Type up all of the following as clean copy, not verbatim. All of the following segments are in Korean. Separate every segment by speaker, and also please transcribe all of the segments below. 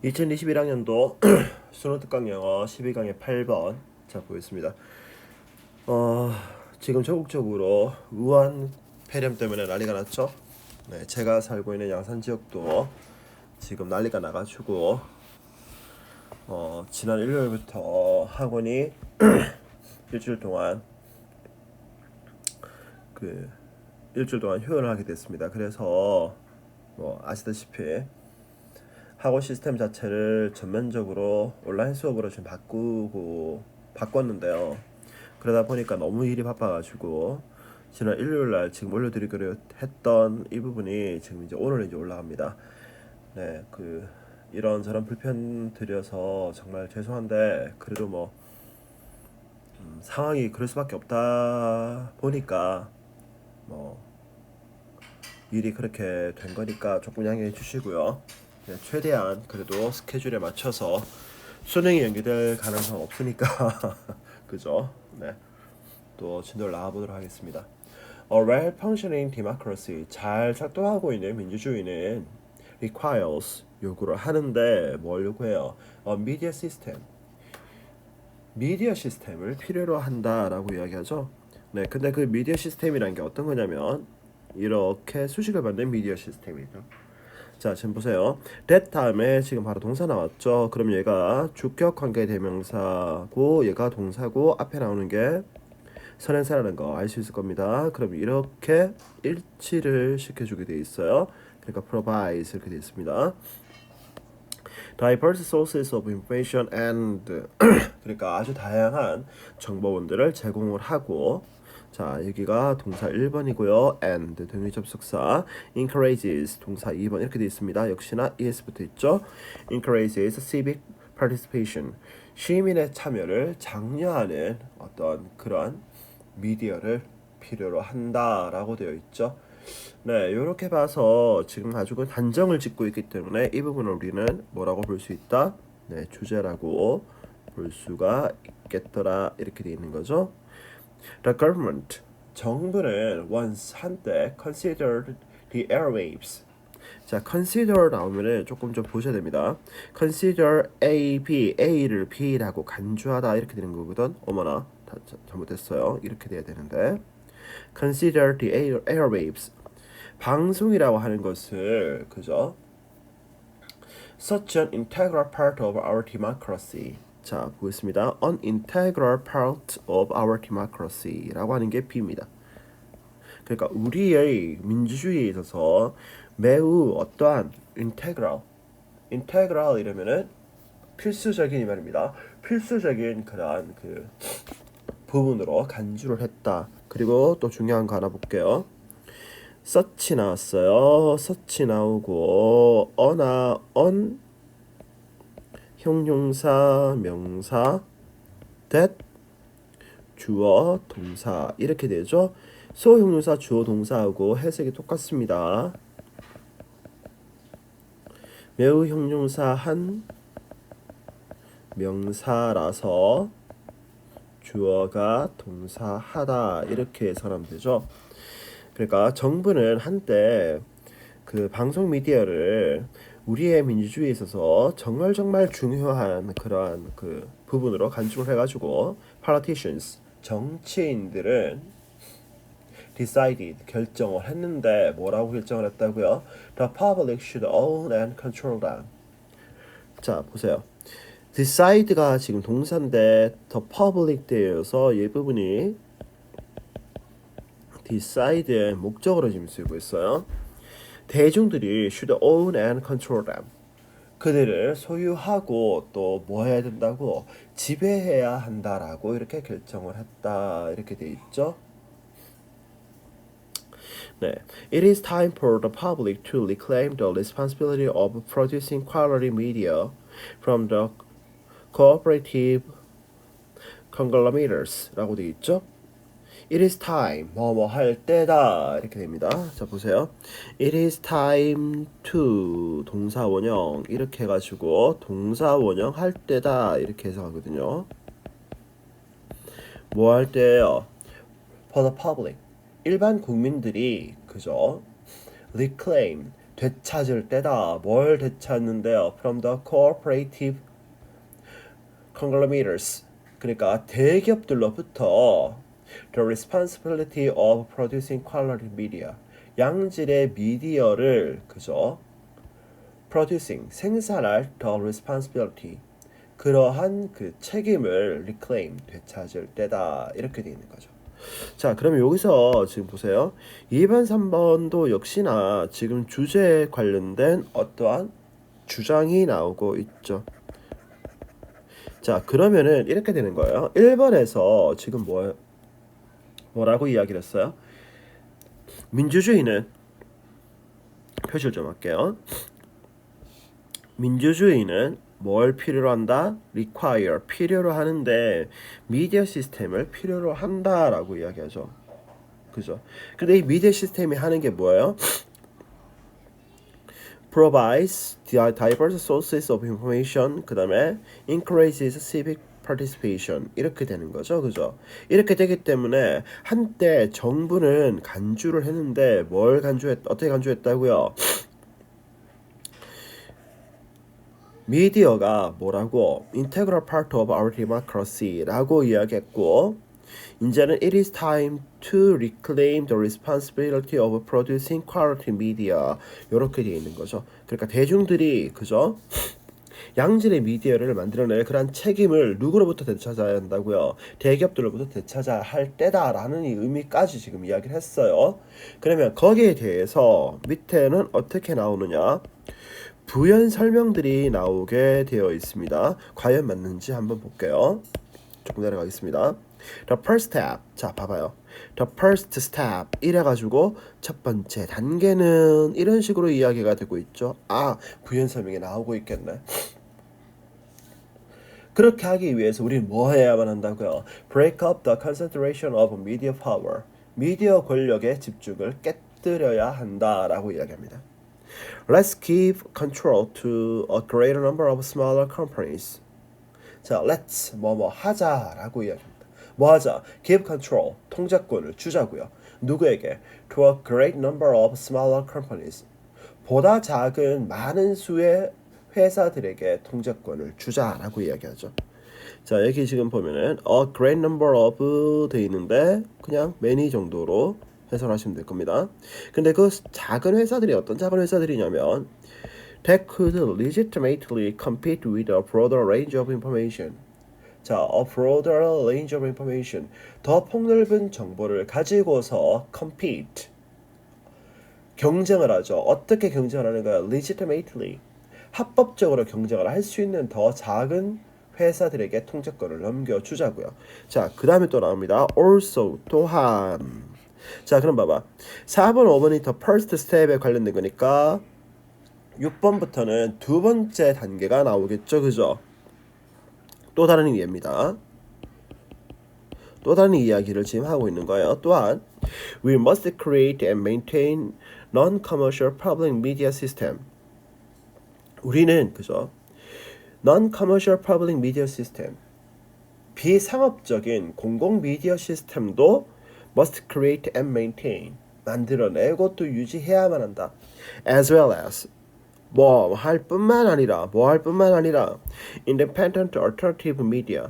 Speaker 1: 2021학년도 수능 특강 영어 12강의 8번 자 보겠습니다. 어, 지금 전국적으로 우한 폐렴 때문에 난리가 났죠. 네, 제가 살고 있는 양산 지역도 지금 난리가 나가지고 지난 일요일부터 학원이 일주일 동안 그 일주일 동안 휴업을 하게 됐습니다. 그래서 뭐 아시다시피 학원 시스템 자체를 전면적으로 온라인 수업으로 지금 바꿨는데요. 그러다 보니까 너무 일이 바빠가지고 지난 일요일 날 지금 올려드리기로 했던 이 부분이 지금 이제 오늘 이제 올라갑니다. 네, 이런저런 불편 드려서 정말 죄송한데 그래도 뭐 상황이 그럴 수밖에 없다 보니까 뭐 일이 그렇게 된 거니까 조금 양해해 주시고요. 네, 최대한 그래도 스케줄에 맞춰서 수능이 연기될 가능성 없으니까 그죠? 네, 또 진도를 나와보도록 하겠습니다. A well-functioning democracy, 잘 작동하고 있는 민주주의는 requires, 요구를 하는데 뭘 요구해요? media system, 미디어 시스템을 필요로 한다라고 이야기하죠. 네, 근데 그 미디어 시스템이란 게 어떤 거냐면 이렇게 수식을 받는 미디어 시스템이죠. 자, 지금 보세요. that 다음에 지금 바로 동사 나왔죠. 그럼 얘가 주격 관계 대명사고 얘가 동사고 앞에 나오는 게 선행사라는 거 알 수 있을 겁니다. 그럼 이렇게 일치를 시켜주게 돼 있어요. 그러니까 provides 이렇게 돼 있습니다. diverse sources of information and 그러니까 아주 다양한 정보원들을 제공을 하고 자 여기가 동사 1번이고요. and 등위 접속사 encourages 동사 2번 이렇게 되어 있습니다. 역시나 es 붙어 있죠. encourages civic participation 시민의 참여를 장려하는 어떤 그런 미디어를 필요로 한다라고 되어 있죠. 네, 이렇게 봐서 지금 가지고 단정을 짓고 있기 때문에 이 부분을 우리는 뭐라고 볼 수 있다? 네, 주제라고 볼 수가 있겠더라 이렇게 돼 있는 거죠. The government, 정부는 once 한때 considered the airwaves. 자, consider 나오면은 조금 좀 보셔야 됩니다. consider A, B, A를 B라고 간주하다 이렇게 되는 거거든. 어머나, 다 잘못했어요. 이렇게 돼야 되는데. consider the airwaves. 방송이라고 하는 것을 그죠? Such an integral part of our democracy. 자, 보겠습니다. An integral part of our democracy라고 하는 게 B입니다. 그러니까 우리의 민주주의에 있어서 매우 어떠한 integral 이러면은 필수적인 이 말입니다. 필수적인 그러한 그 부분으로 간주를 했다. 그리고 또 중요한 거 하나 볼게요. such 나왔어요. such 나오고 어나 on 형용사 명사 that 주어 동사 이렇게 되죠. 소형용사 주어 동사하고 해석이 똑같습니다. 매우 형용사한 명사라서 주어가 동사하다 이렇게 해석하면 되죠. 그러니까 정부는 한때 그 방송 미디어를 우리의 민주주의에 있어서 정말 중요한 그러한 그 부분으로 간주를 해가지고 politicians 정치인들은 decided 결정을 했는데 뭐라고 결정을 했다고요? The public should own and control them. 자 보세요. decide가 지금 동사인데 the public 되어서 이 부분이 decide의 목적으로 지금 쓰이고 있어요. 대중들이 should own and control them. 그들을 소유하고 또 뭐 해야 된다고 지배해야 한다라고 이렇게 결정을 했다 이렇게 돼 있죠. 네, it is time for the public to reclaim the responsibility of producing quality media from the cooperative conglomerates라고 돼 있죠. It is time 뭐뭐 할 때다 이렇게 됩니다. 자 보세요. It is time to 동사 원형 이렇게 해가지고 동사 원형 할 때다 이렇게 해석하거든요. 뭐 할 때예요? For the public 일반 국민들이 그죠? reclaim 되찾을 때다. 뭘 되찾는데요? From the cooperative conglomerates. 그러니까 대기업들로부터 the responsibility of producing quality media. 양질의 미디어를 그죠? producing 생산할 the responsibility. 그러한 그 책임을 reclaim 되찾을 때다. 이렇게 되어 있는 거죠. 자, 그러면 여기서 지금 보세요. 2번, 3번도 역시나 지금 주제에 관련된 어떠한 주장이 나오고 있죠. 자, 그러면은 이렇게 되는 거예요. 1번에서 지금 뭐라고 이야기를 했어요? 민주주의는 표시를 좀 할게요. 민주주의는 뭘 필요로 한다? require, 필요로 하는데 미디어 시스템을 필요로 한다라고 이야기하죠. 그죠? 근데 이 미디어 시스템이 하는 게 뭐예요? provides diverse sources of information, 그 다음에 encourages civic participation 이렇게 되는 거죠. 그죠? 이렇게 되기 때문에 한때 정부는 간주를 했는데 어떻게 간주했다고요? 미디어가 뭐라고? integral part of our democracy라고 이야기했고 이제는 it is time to reclaim the responsibility of producing quality media 이렇게 되어 있는 거죠. 그러니까 대중들이 그죠? 양질의 미디어를 만들어낼 그런 책임을 누구로부터 되찾아야 한다고요? 대기업들로부터 되찾아야 할 때다라는 이 의미까지 지금 이야기를 했어요. 그러면 거기에 대해서 밑에는 어떻게 나오느냐? 부연 설명들이 나오게 되어 있습니다. 과연 맞는지 한번 볼게요. 조금 내려가겠습니다. The first step. 자, 봐봐요. The first step. 이래가지고 첫 번째 단계는 이런 식으로 이야기가 되고 있죠. 아, 부연 설명이 나오고 있겠네. 그렇게 하기 위해서 우리는 뭐 해야만 한다고요? Break up the concentration of media power. 미디어 권력의 집중을 깨뜨려야 한다라고 이야기합니다. Let's give control to a greater number of smaller companies. 자, let's 뭐뭐 하자라고 이야기합니다. 뭐 하자? Give control, 통제권을 주자고요. 누구에게? To a great number of smaller companies. 보다 작은 많은 수의 회사들에게 통제권을 주자라고 이야기하죠. 자, 여기 지금 보면은 a great number of 돼 있는데 그냥 many 정도로 해석하시면 될 겁니다. 근데 그 작은 회사들이 어떤 작은 회사들이냐면 that could legitimately compete with a broader range of information. 자, a broader range of information. 더 폭넓은 정보를 가지고서 compete. 경쟁을 하죠. 어떻게 경쟁을 하는 거야? legitimately. 합법적으로 경쟁을 할 수 있는 더 작은 회사들에게 통제권을 넘겨주자고요. 자, 그 다음에 또 나옵니다. also, 또한. 자, 그럼 봐봐. 4번, 5번이 더 first step에 관련된 거니까 6번부터는 두 번째 단계가 나오겠죠. 그죠? 또 다른 이해입니다. 또 다른 이야기를 지금 하고 있는 거예요. 또한 We must create and maintain non-commercial public media system. 우리는 그죠? Non-commercial public media system. 비상업적인 공공 미디어 시스템도 must create and maintain. 만들어내고 또 유지해야만 한다. As well as 뭐 할 뿐만 아니라 independent alternative media.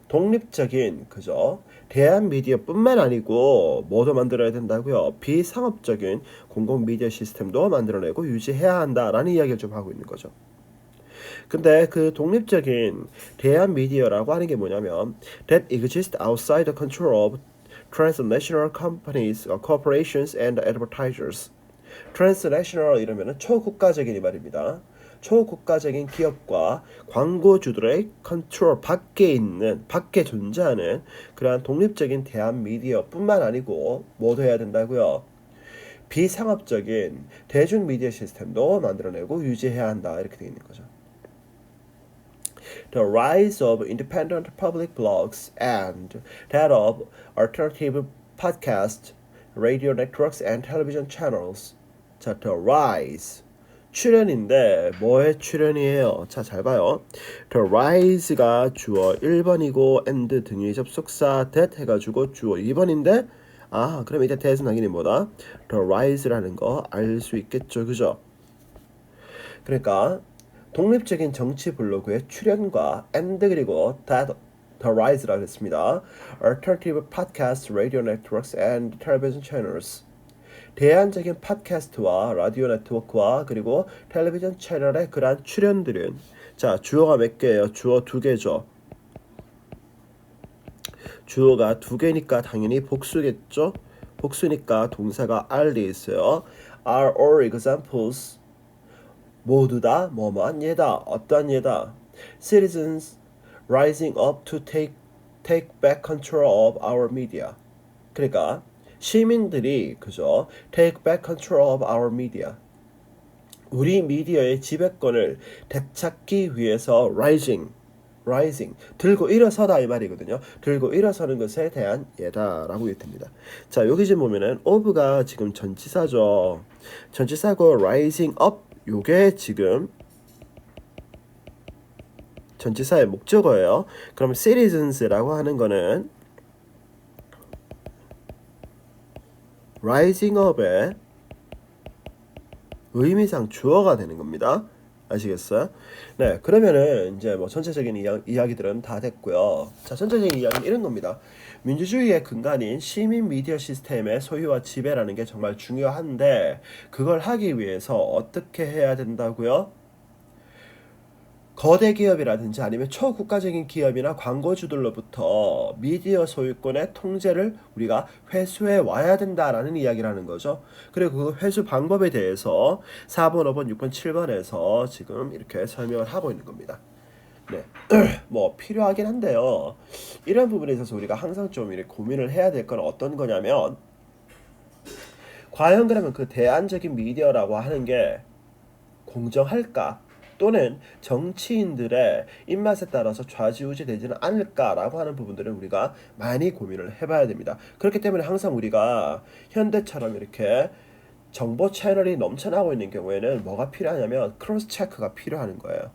Speaker 1: 독립적인 그죠? 대한 미디어뿐만 아니고 뭐도 만들어야 된다고요? 비상업적인 공공 미디어 시스템도 만들어내고 유지해야 한다라는 이야기를 좀 하고 있는 거죠. 근데 그 독립적인 대한 미디어라고 하는 게 뭐냐면 that exist outside the control of transnational companies, corporations and advertisers. transnational 이러면은 초국가적인 이 말입니다. 초국가적인 기업과 광고주들의 컨트롤 밖에 존재하는 그러한 독립적인 대한 미디어뿐만 아니고 뭐도 해야 된다고요? 비상업적인 대중 미디어 시스템도 만들어내고 유지해야 한다 이렇게 되어 있는 거죠. The rise of independent public blogs and that of alternative podcasts, radio networks and television channels. 자, the rise. 출현인데 뭐의 출현이에요? 자, 잘 봐요. The rise가 주어 1번이고 and 등위 접속사 that 해가지고 주어 2번인데 그럼 이제 that은 당연히 뭐다? The rise라는 거 알 수 있겠죠, 그죠? 그러니까 독립적인 정치 블로그의 출연과 and 그리고 that the rise라고 했습니다. Alternative podcast, radio networks and television channels. 대안적인 팟캐스트와 라디오 네트워크와 그리고 텔레비전 채널의 그러한 출연들은 자 주어가 몇 개예요? 주어 두 개죠. 주어가 두 개니까 당연히 복수겠죠. 복수니까 동사가 are이 있어요. are all examples 모두 다 뭐뭐한 예다. 어떠한 예다. Citizens rising up to take back control of our media. 그러니까 시민들이 그죠? Take back control of our media. 우리 미디어의 지배권을 되찾기 위해서 rising 들고 일어서다 이 말이거든요. 들고 일어서는 것에 대한 예다라고 얘기됩니다. 자 여기 지금 보면은 of가 지금 전치사죠. 전치사고 rising up 요게 지금 전치사의 목적어예요. 그럼 citizens라고 하는 거는 rising up의 의미상 주어가 되는 겁니다. 아시겠어요? 네, 그러면은 이제 뭐 전체적인 이야기들은 다 됐고요. 자, 전체적인 이야기는 이런 겁니다. 민주주의의 근간인 시민 미디어 시스템의 소유와 지배라는 게 정말 중요한데 그걸 하기 위해서 어떻게 해야 된다고요? 거대 기업이라든지 아니면 초국가적인 기업이나 광고주들로부터 미디어 소유권의 통제를 우리가 회수해 와야 된다라는 이야기를 하는 거죠. 그리고 그 회수 방법에 대해서 4번, 5번, 6번, 7번에서 지금 이렇게 설명을 하고 있는 겁니다. 네, 뭐 필요하긴 한데요. 이런 부분에 있어서 우리가 항상 좀 이렇게 고민을 해야 될 건 어떤 거냐면 과연 그러면 그 대안적인 미디어라고 하는 게 공정할까? 또는 정치인들의 입맛에 따라서 좌지우지 되지는 않을까라고 하는 부분들을 우리가 많이 고민을 해봐야 됩니다. 그렇기 때문에 항상 우리가 현대처럼 이렇게 정보 채널이 넘쳐나고 있는 경우에는 뭐가 필요하냐면 크로스 체크가 필요한 거예요.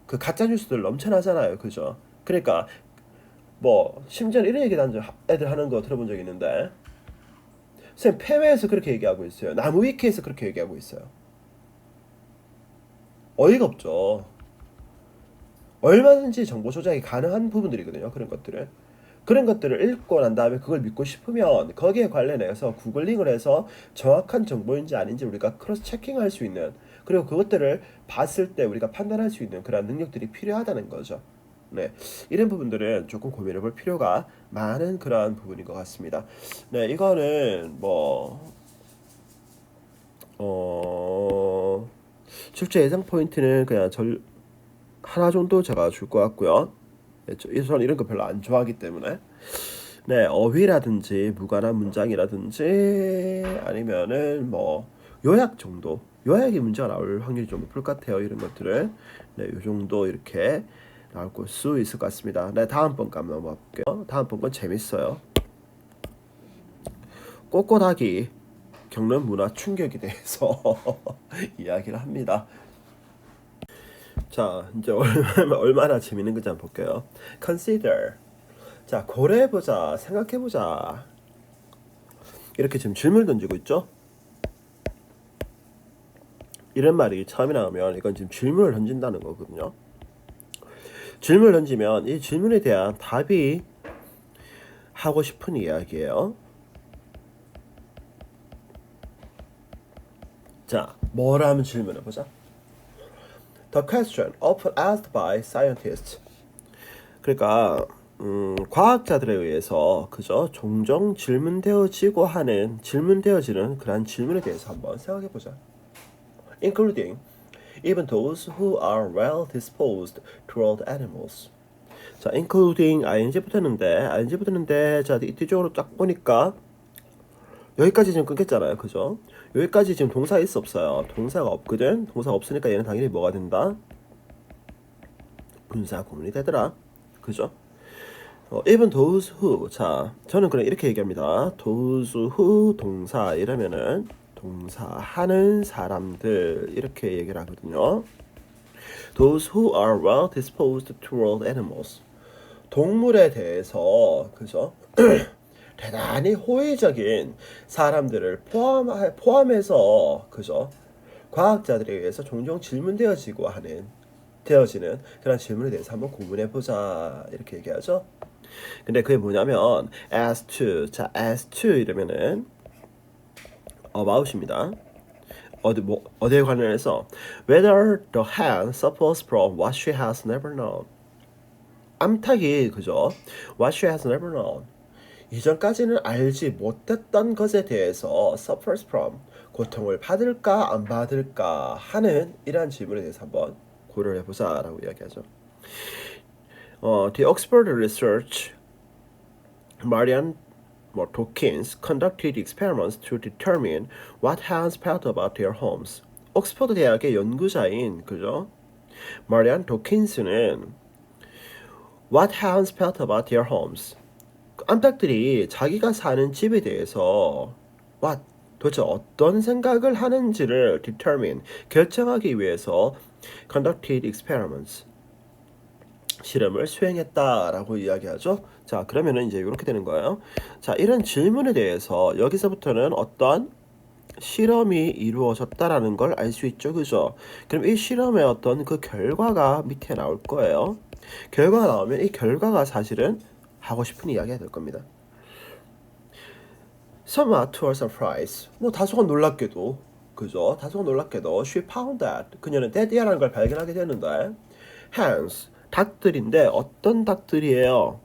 Speaker 1: 그 가짜 뉴스들 넘쳐나잖아요, 그죠? 그러니까 뭐 심지어 이런 얘기도 애들 하는 거 들어본 적 있는데 선생님 폐회에서 그렇게 얘기하고 있어요. 나무위키에서 그렇게 얘기하고 있어요. 어이가 없죠. 얼마든지 정보 조작이 가능한 부분들이거든요. 그런 것들을 읽고 난 다음에 그걸 믿고 싶으면 거기에 관련해서 구글링을 해서 정확한 정보인지 아닌지 우리가 크로스 체킹할 수 있는 그리고 그것들을 봤을 때 우리가 판단할 수 있는 그런 능력들이 필요하다는 거죠. 네, 이런 부분들은 조금 고민해 볼 필요가 많은 그러한 부분인 것 같습니다. 네, 이거는 출제 예상 포인트는 그냥 하나 정도 제가 줄 것 같고요. 저는 이런 거 별로 안 좋아하기 때문에 네, 어휘라든지 무관한 문장이라든지 아니면은 뭐 요약 정도 요약의 문제가 나올 확률이 좀 높을 것 같아요. 이런 것들은 네, 요 정도 이렇게 나올 수 있을 것 같습니다. 네, 다음 번 거 한번 볼게요. 다음 번 재밌어요. 꼿꼿하기 겪는 문화 충격에 대해서 이야기를 합니다. 자, 이제 얼마나 재밌는 건지 한번 볼게요. Consider. 자, 고려해보자, 생각해보자. 이렇게 지금 질문을 던지고 있죠? 이런 말이 처음에 나오면 이건 지금 질문을 던진다는 거거든요. 질문을 던지면 이 질문에 대한 답이 하고 싶은 이야기예요. 자, 뭐라 하면 질문을 보자. The question often asked by scientists. 그러니까 과학자들에 의해서 그죠? 종종 질문되어지는 그런 질문에 대해서 한번 생각해 보자. Including even those who are well disposed toward animals. 자, including ing 붙었는데 자, 뒤쪽으로 딱 보니까 여기까지 지금 끊겼잖아요. 그죠? 여기까지 지금 동사 있어 없어요? 동사가 없거든. 동사가 없으니까 얘는 당연히 뭐가 된다? 분사 구문이 되더라. 그죠? even those who. 자, 저는 그냥 이렇게 얘기합니다. those who 동사 이러면은 동사 하는 사람들 이렇게 얘기를 하거든요. those who are well disposed toward animals. 동물에 대해서 그죠? 대단히 호의적인 사람들을 포함해서 그죠? 과학자들에 의해서 종종 되어지는 그런 질문에 대해서 한번 고민해 보자 이렇게 얘기하죠. 근데 그게 뭐냐면 as to, 자 as to 이러면은 about입니다. 어디에 관련해서 whether the hand suffers from what she has never known. 암탉이 그죠? what she has never known. 이전까지는 알지 못했던 것에 대해서 suffers from 고통을 받을까 안 받을까 하는 이러한 질문에 대해서 한번 고려를 해보자라고 이야기하죠. The Oxford Research Marian Dawkins conducted experiments to determine what hands felt about their homes. 옥스퍼드 대학의 연구자인 그죠? 마리안 도킨스는 what hands felt about their homes. 암탉들이 자기가 사는 집에 대해서 도대체 어떤 생각을 하는지를 determine, 결정하기 위해서 conducted experiments, 실험을 수행했다라고 이야기하죠. 자, 그러면은 이제 이렇게 되는 거예요. 자, 이런 질문에 대해서 여기서부터는 어떤 실험이 이루어졌다라는 걸 알 수 있죠, 그죠? 그럼 이 실험의 어떤 그 결과가 밑에 나올 거예요. 결과가 나오면 이 결과가 사실은 하고 싶은 이야기가 될 겁니다. Somewhat to her surprise, 다소가 놀랍게도, 그죠? 다소가 놀랍게도, she found that, 그녀는 데디아라는 걸 발견하게 되는데, hens, 닭들인데 어떤 닭들이에요?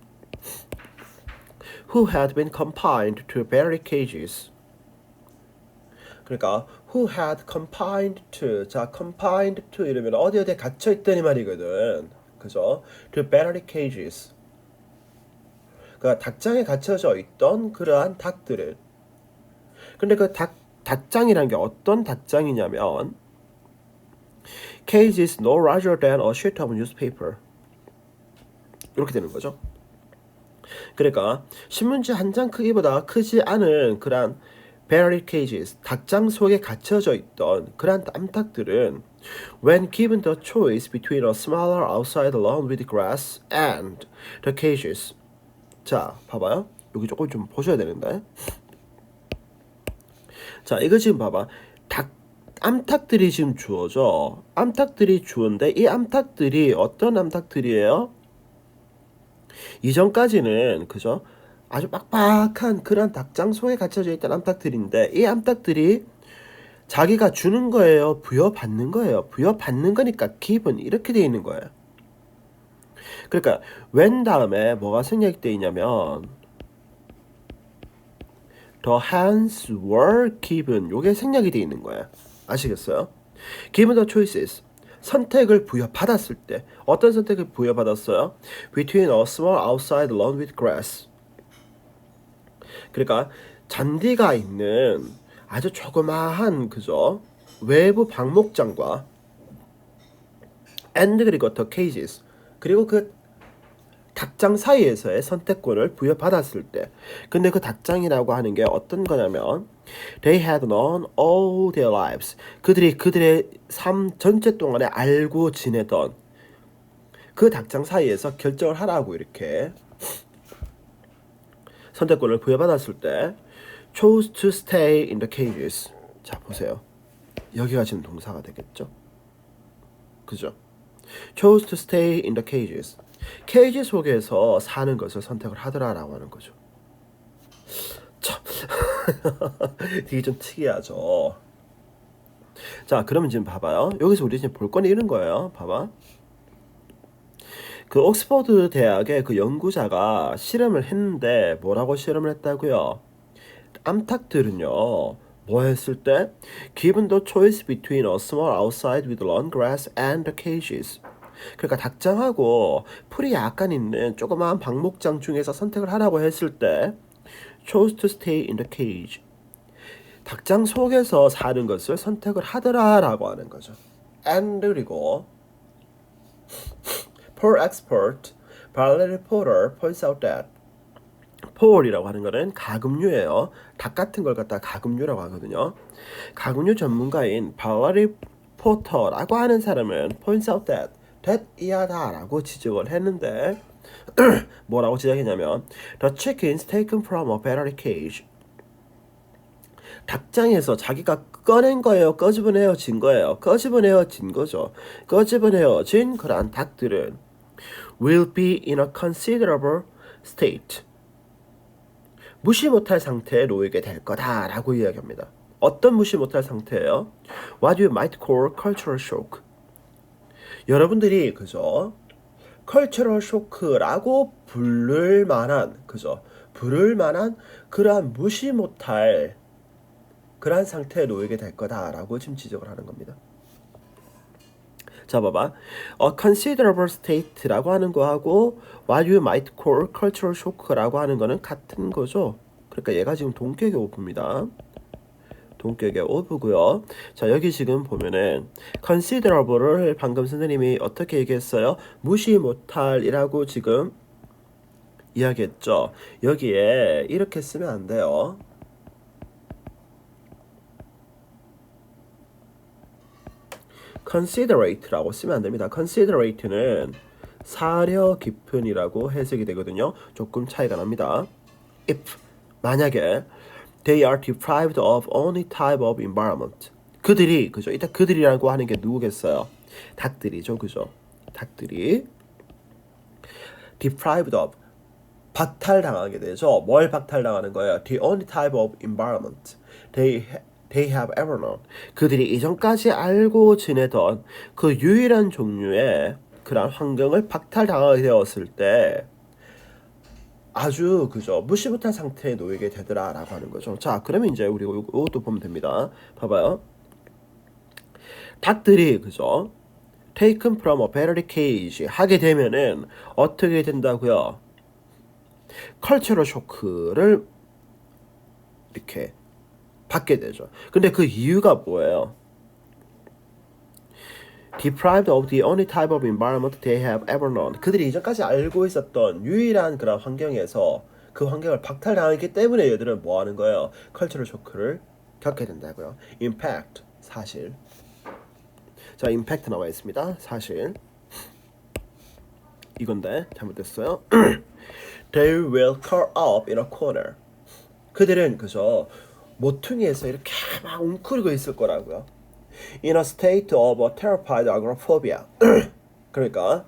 Speaker 1: Who had been confined to barry cages. 그러니까 who had confined to, 자 confined to 이러면 어디에 갇혀 있던 이 말이거든, 그죠? To barry cages. 그러니까 닭장에 갇혀져 있던 그러한 닭들을. 근데 그 닭장이란 게 어떤 닭장이냐면 cage is no larger than a sheet of newspaper. 이렇게 되는 거죠. 그러니까 신문지 한 장 크기보다 크지 않은 그런 barry cages, 닭장 속에 갇혀져 있던 그런 암탉들은 when given the choice between a smaller outside lawn with grass and the cages. 자, 봐봐요. 여기 조금 좀 보셔야 되는데. 자, 이거 지금 봐봐. 암탉들이 지금 주어져. 암탉들이 주어인데 이 암탉들이 어떤 암탉들이에요? 이전까지는 그죠? 아주 빡빡한 그런 닭장 속에 갇혀져 있던 암탉들인데 이 암탉들이 자기가 주는 거예요? 부여받는 거예요? 부여받는 거니까 given 이렇게 돼 있는 거예요. 그러니까 when 다음에 뭐가 생략돼 있냐면 the hands were given, 요게 생략이 돼 있는 거예요. 아시겠어요? given the choices, 선택을 부여받았을 때 어떤 선택을 부여받았어요? between a small outside lawn with grass. 그러니까 잔디가 있는 아주 조그마한 그죠? 외부 방목장과 and 그리고 the cages, 그리고 그 닭장 사이에서의 선택권을 부여받았을 때, 근데 그 닭장이라고 하는 게 어떤 거냐면 they had known all their lives, 그들의 삶 전체 동안에 알고 지내던 그 닭장 사이에서 결정을 하라고 이렇게 선택권을 부여받았을 때 chose to stay in the cages. 자, 보세요. 여기가 지금 동사가 되겠죠? 그죠? chose to stay in the cages. 케이지 속에서 사는 것을 선택을 하더라라고 하는 거죠. 참, 되게 좀 특이하죠. 자, 그러면 지금 봐봐요. 여기서 우리 지금 볼 거는 이런 거예요. 봐봐. 그 옥스퍼드 대학의 그 연구자가 실험을 했는데 뭐라고 실험을 했다고요? 암탉들은요, 뭐 했을 때? Given the choice between a small outside with long grass and the cages. 그러니까 닭장하고 풀이 약간 있는 조그마한 방목장 중에서 선택을 하라고 했을 때 chose to stay in the cage. 닭장 속에서 사는 것을 선택을 하더라라고 하는 거죠. And 그리고 Poor expert Valerie Porter points out that 폴이라고 하는 거는 가금류예요. 닭 같은 걸 갖다 가금류라고 하거든요. 가금류 전문가인 발레리 포터라고 하는 사람은 points out that 이하다라고 지적을 했는데 뭐라고 지적했냐면 the chickens taken from a battery cage, 닭장에서 자기가 꺼낸 거예요, 꺼집어내어진 거예요? 꺼집어내어진 거죠. 꺼집어내어진 그러한 닭들은 will be in a considerable state. 무시 못할 상태에 놓이게 될 거다라고 이야기합니다. 어떤 무시 못할 상태예요? What you might call cultural shock. 여러분들이 그죠? cultural shock라고 부를 만한 그죠? 부를 만한 그러한 무시 못할 그러한 상태에 놓이게 될 거다라고 지금 지적을 하는 겁니다. 자, 봐봐. A considerable state라고 하는 거하고 what you might call cultural shock라고 하는 거는 같은 거죠. 그러니까 얘가 지금 동격의 오브입니다. 동격의 오브고요. 자, 여기 지금 보면은 considerable을 방금 선생님이 어떻게 얘기했어요? 무시 못할이라고 지금 이야기했죠. 여기에 이렇게 쓰면 안 돼요. considerate라고 쓰면 안 됩니다. considerate는 사려 깊은이라고 해석이 되거든요. 조금 차이가 납니다. If 만약에 they are deprived of any type of environment. 그들이 그죠? 이따 그들이라고 하는 게 누구겠어요? 닭들이죠, 그죠? 닭들이 deprived of 박탈당하게 되죠. 뭘 박탈당하는 거예요? The only type of environment they have ever known. 그들이 이전까지 알고 지내던 그 유일한 종류의 그런 환경을 박탈당하게 되었을 때 아주 그죠 무시 못할 상태에 놓이게 되더라라고 하는 거죠. 자, 그러면 이제 우리 이것도 보면 됩니다. 봐봐요. 닭들이 그죠 taken from a battery cage 하게 되면은 어떻게 된다고요? 컬처럴 쇼크를 이렇게 받게 되죠. 근데 그 이유가 뭐예요? Deprived of the only type of environment they have ever known. 그들이 이전까지 알고 있었던 유일한 그런 환경에서 그 환경을 박탈당했기 때문에 얘들은 뭐 하는 거예요? 컬처럴 쇼크를 겪게 된다고요. Impact 사실. 자, impact 나와 있습니다. 사실. 이건데 잘못됐어요. They will curl up in a corner. 그들은 그저 모퉁이에서 이렇게 막 웅크리고 있을 거라고요. In a state of a terrified agoraphobia. 그러니까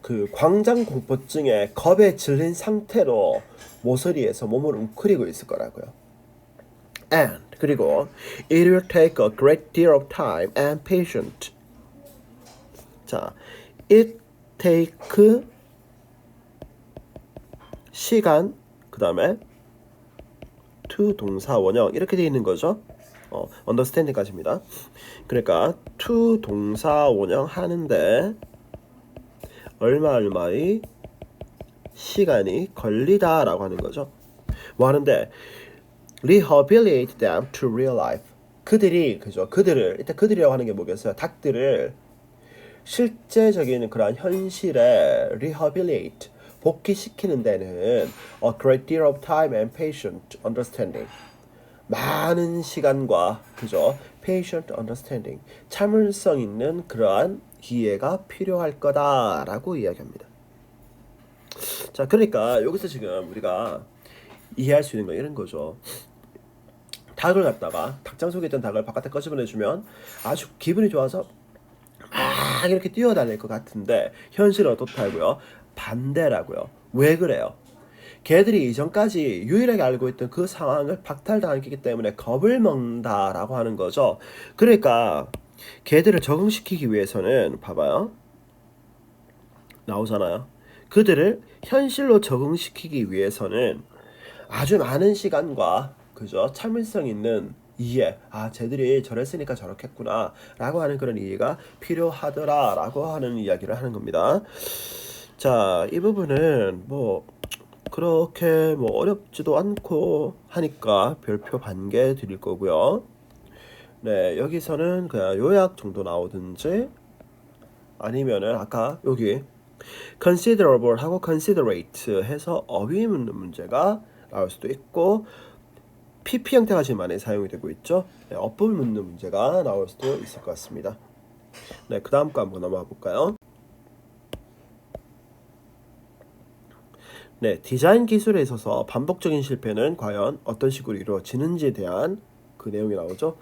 Speaker 1: 그 광장 공포증에 겁에 질린 상태로 모서리에서 몸을 웅크리고 있을 거라고요. And 그리고 it will take a great deal of time and patience. 자, it take 시간 그 다음에 to 동사 원형 이렇게 되어 있는 거죠. understanding까지입니다. 그러니까 to 동사 원형 하는데 얼마의 시간이 걸리다라고 하는 거죠. 뭐 하는데 rehabilitate them to real life. 그들이 그죠. 그들을 일단 그들이라고 하는 게 뭐겠어요? 닭들을 실제적인 그런 현실에 rehabilitate 복귀시키는 데는 a great deal of time and patient understanding. 많은 시간과 그죠? patient understanding. 참을성 있는 그러한 이해가 필요할 거다라고 이야기합니다. 자, 그러니까 여기서 지금 우리가 이해할 수 있는 건 이런 거죠. 닭을 갖다가 닭장 속에 있던 닭을 바깥에 꺼집어내주면 아주 기분이 좋아서 막 이렇게 뛰어다닐 것 같은데 현실은 어떻다고요? 반대라고요. 왜 그래요? 걔들이 이전까지 유일하게 알고 있던 그 상황을 박탈당했기 때문에 겁을 먹는다라고 하는 거죠. 그러니까 걔들을 적응시키기 위해서는 봐봐요. 나오잖아요. 그들을 현실로 적응시키기 위해서는 아주 많은 시간과 그죠? 참을성 있는 이해. 아, 쟤들이 저랬으니까 저렇겠구나 라고 하는 그런 이해가 필요하더라 라고 하는 이야기를 하는 겁니다. 자, 이 부분은 뭐 그렇게 뭐 어렵지도 않고 하니까 별표 반개 드릴 거고요. 네, 여기서는 그냥 요약 정도 나오든지 아니면은 아까 여기 considerable 하고 considerate 해서 어휘 묻는 문제가 나올 수도 있고 PP 형태가 지금 많이 사용이 되고 있죠. 네, 어법을 묻는 문제가 나올 수도 있을 것 같습니다. 네, 그 다음 거 한번 넘어가 볼까요? 네, 디자인 기술에 있어서 반복적인 실패는 과연 어떤 식으로 이루어지는지에 대한 그 내용이 나오죠.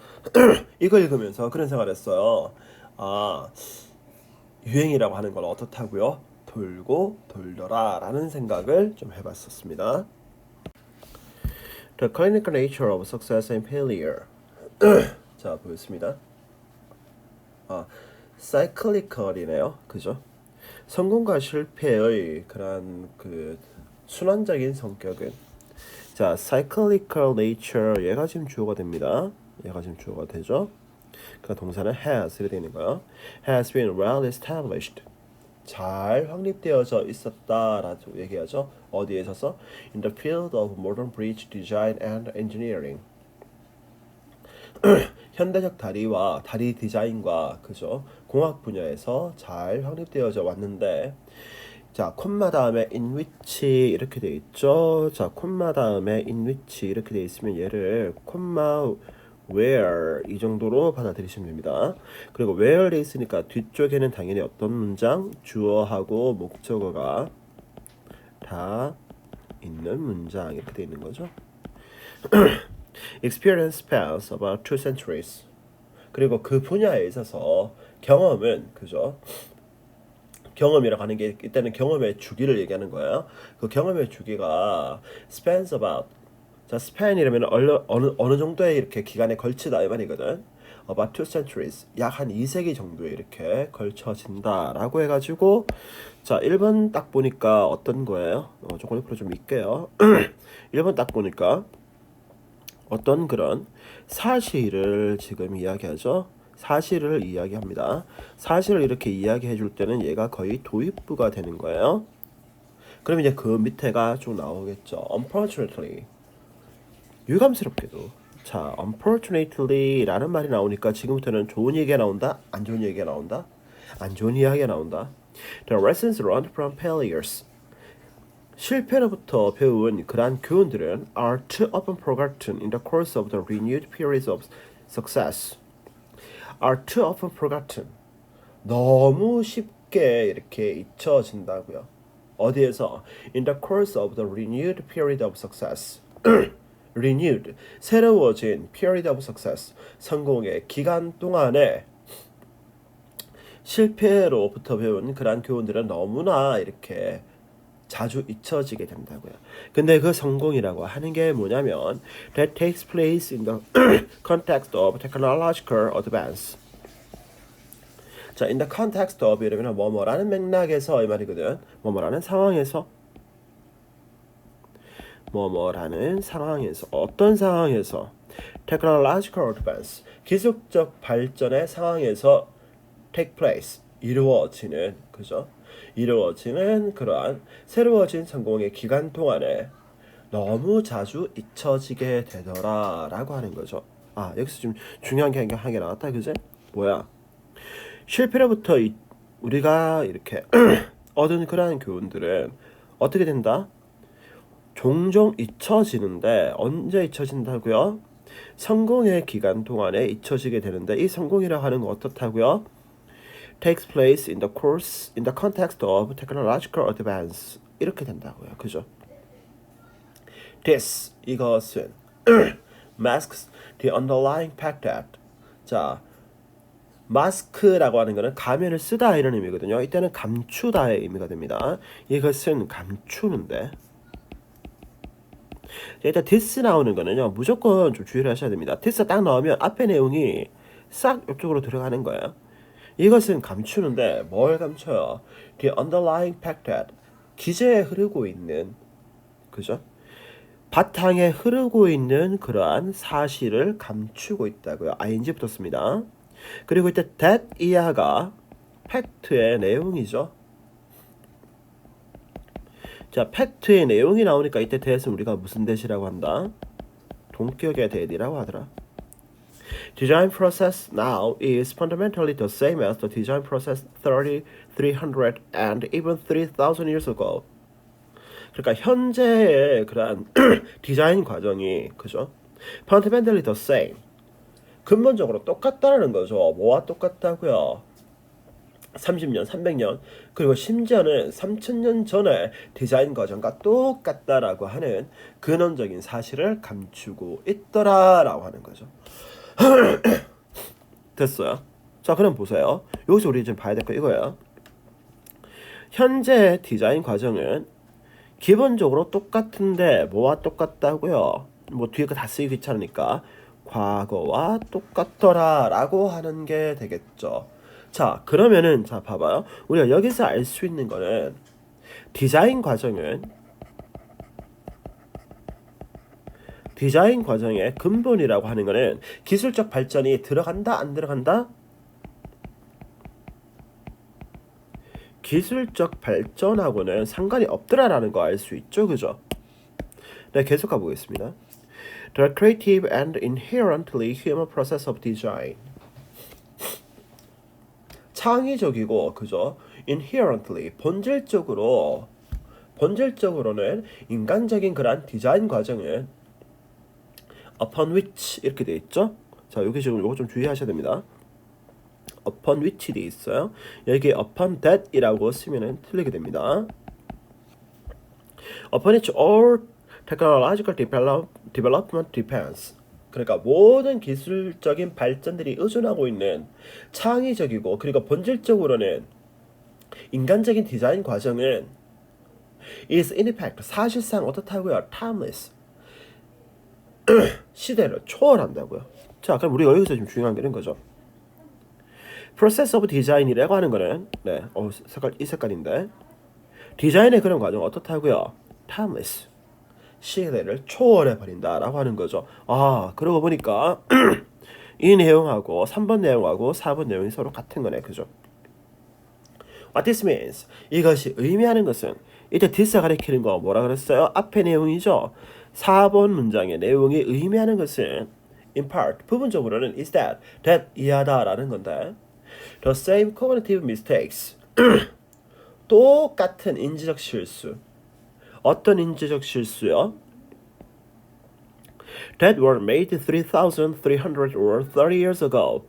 Speaker 1: 이걸 읽으면서 그런 생각을 했어요. 아, 유행이라고 하는 건 어떻다고요? 돌고 돌더라 라는 생각을 좀 해봤었습니다. The clinical nature of success and failure. 자, 보였습니다. cyclical이네요. 그죠? 성공과 실패의 그런 그 순환적인 성격은 자, cyclical nature 얘가 지금 주어가 됩니다. 얘가 지금 주어가 되죠. 그 동사는 has 이렇게 되는 거예요. has been well established. 잘 확립되어져 있었다라고 얘기하죠. 어디에 있어서? In the field of modern bridge design and engineering. 현대적 다리와 다리 디자인과 그죠? 공학 분야에서 잘 확립되어져 왔는데 자, 콤마 다음에 in which 이렇게 돼 있죠. 자, 콤마 다음에 in which 이렇게 돼 있으면 얘를 콤마 where 이 정도로 받아들이시면 됩니다. 그리고 where 돼 있으니까 뒤쪽에는 당연히 어떤 문장? 주어하고 목적어가 다 있는 문장 이렇게 돼 있는 거죠. Experience spans about 2 centuries. 그리고 그 분야에 있어서 경험은 그죠? 경험이라고 하는 게 이때는 경험의 주기를 얘기하는 거예요. 그 경험의 주기가 spans about 자 span이라면 어느 정도의 이렇게 기간에 걸치다 이 말이거든. About 2 centuries 약 한 2세기 정도에 이렇게 걸쳐진다라고 해가지고 자 1번 딱 보니까 어떤 거예요? 조금 옆으로 좀 밀게요. 1번 딱 보니까 어떤 그런 사실을 지금 이야기하죠. 사실을 이야기합니다. 사실을 이렇게 이야기해 줄 때는 얘가 거의 도입부가 되는 거예요. 그럼 이제 그 밑에가 좀 나오겠죠. Unfortunately. 유감스럽게도. 자, unfortunately 라는 말이 나오니까 지금부터는 좋은 얘기가 나온다? 안 좋은 얘기가 나온다? 안 좋은 이야기가 나온다. The lessons learned from failures. 실패로부터 배운 그러한 교훈들은 are too often forgotten in the course of the renewed periods of success. are too often forgotten. 너무 쉽게 이렇게 잊혀진다고요. 어디에서? In the course of the renewed period of success. renewed, 새로워진 period of success, 성공의 기간 동안에 실패로부터 배운 그러한 교훈들은 너무나 이렇게 자주 잊혀지게 된다고요. 근데 그 성공이라고 하는 게 뭐냐면 that takes place in the context of technological advance. 자, in the context of 이러면 뭐뭐라는 맥락에서 이 말이거든. 뭐뭐라는 상황에서 뭐뭐라는 상황에서 어떤 상황에서 technological advance 기술적 발전의 상황에서 take place 이루어지는 그죠? 이루어지는 그러한 새로워진 성공의 기간 동안에 너무 자주 잊혀지게 되더라 라고 하는 거죠. 아, 여기서 좀 중요한 게 한 개 나왔다 그제? 뭐야? 실패로부터 우리가 이렇게 얻은 그러한 교훈들은 어떻게 된다? 종종 잊혀지는데 언제 잊혀진다고요? 성공의 기간 동안에 잊혀지게 되는데 이 성공이라고 하는 건 어떻다고요? takes place in the context of technological advance 이렇게 된다고요. 그죠? This 이것은 masks the underlying fact that 자 마스크라고 하는 거는 가면을 쓰다 이런 의미거든요. 이때는 감추다의 의미가 됩니다. 이것은 감추는데 일단 this 나오는 거는요 무조건 좀 주의를 하셔야 됩니다. this 딱 나오면 앞에 내용이 싹 이쪽으로 들어가는 거예요. 이것은 감추는데 뭘 감춰요? The underlying fact that 기저에 흐르고 있는 그죠? 바탕에 흐르고 있는 그러한 사실을 감추고 있다고요. ing 붙었습니다. 그리고 이때 that 이하가 팩트의 내용이죠. 자, 팩트의 내용이 나오니까 이때 that은 우리가 무슨 that이라고 한다? 동격의 that이라고 하더라. Design process now is fundamentally the same as the design process 300 and even 3,000 years ago. 그러니까 현재의 그러한 디자인 과정이 그죠? Fundamentally the same. 근본적으로 똑같다는 거죠. 뭐와 똑같다고요? 30년, 300년, 그리고 심지어는 3000년 전의 디자인 과정과 똑같다라고 하는 근원적인 사실을 감추고 있더라라고 하는 거죠. 됐어요. 자, 그럼 보세요. 여기서 우리 좀 봐야 될 거 이거예요. 현재 디자인 과정은 기본적으로 똑같은데 뭐와 똑같다고요? 뭐 뒤에 거 다 쓰기 귀찮으니까 과거와 똑같더라 라고 하는 게 되겠죠. 자, 그러면은 자 봐봐요. 우리가 여기서 알 수 있는 거는 디자인 과정은 디자인 과정의 근본이라고 하는 거는 기술적 발전이 들어간다 안 들어간다? 기술적 발전하고는 상관이 없더라라는 거 알 수 있죠, 그죠? 네, 계속 가보겠습니다. The creative and inherently human process of design. 창의적이고, 그죠? Inherently, 본질적으로는 인간적인 그런 디자인 과정은 upon which 이렇게 돼 있죠? 자, 여기 지금 이거 좀 주의하셔야 됩니다. upon which 돼 있어요. 여기 upon that이라고 쓰면은 틀리게 됩니다. upon which all technological development depends. 그러니까 모든 기술적인 발전들이 의존하고 있는 창의적이고 그리고 본질적으로는 인간적인 디자인 과정은 is in effect 사실상 어떻다고요? timeless. 시대를 초월한다고요. 자, 그럼 우리가 여기서 좀 중요한 게 이런 거죠. process of design이라고 하는 거는 색깔 이 색깔인데 디자인의 그런 과정 어떻다고요? timeless. 시대를 초월해 버린다라고 하는 거죠. 아, 그러고 보니까 이 내용하고 3번 내용하고 4번 내용이 서로 같은 거네. 그죠? What this means. 이것이 의미하는 것은 이때 this가 가리키는 거 뭐라 그랬어요? 앞의 내용이죠. 4번 문장의 내용이 의미하는 것은 in part 부분적으로는 is that 이하다라는 건데 the same cognitive mistakes 똑같은 인지적 실수 어떤 인지적 실수요? that were made 3,300 or 30 years ago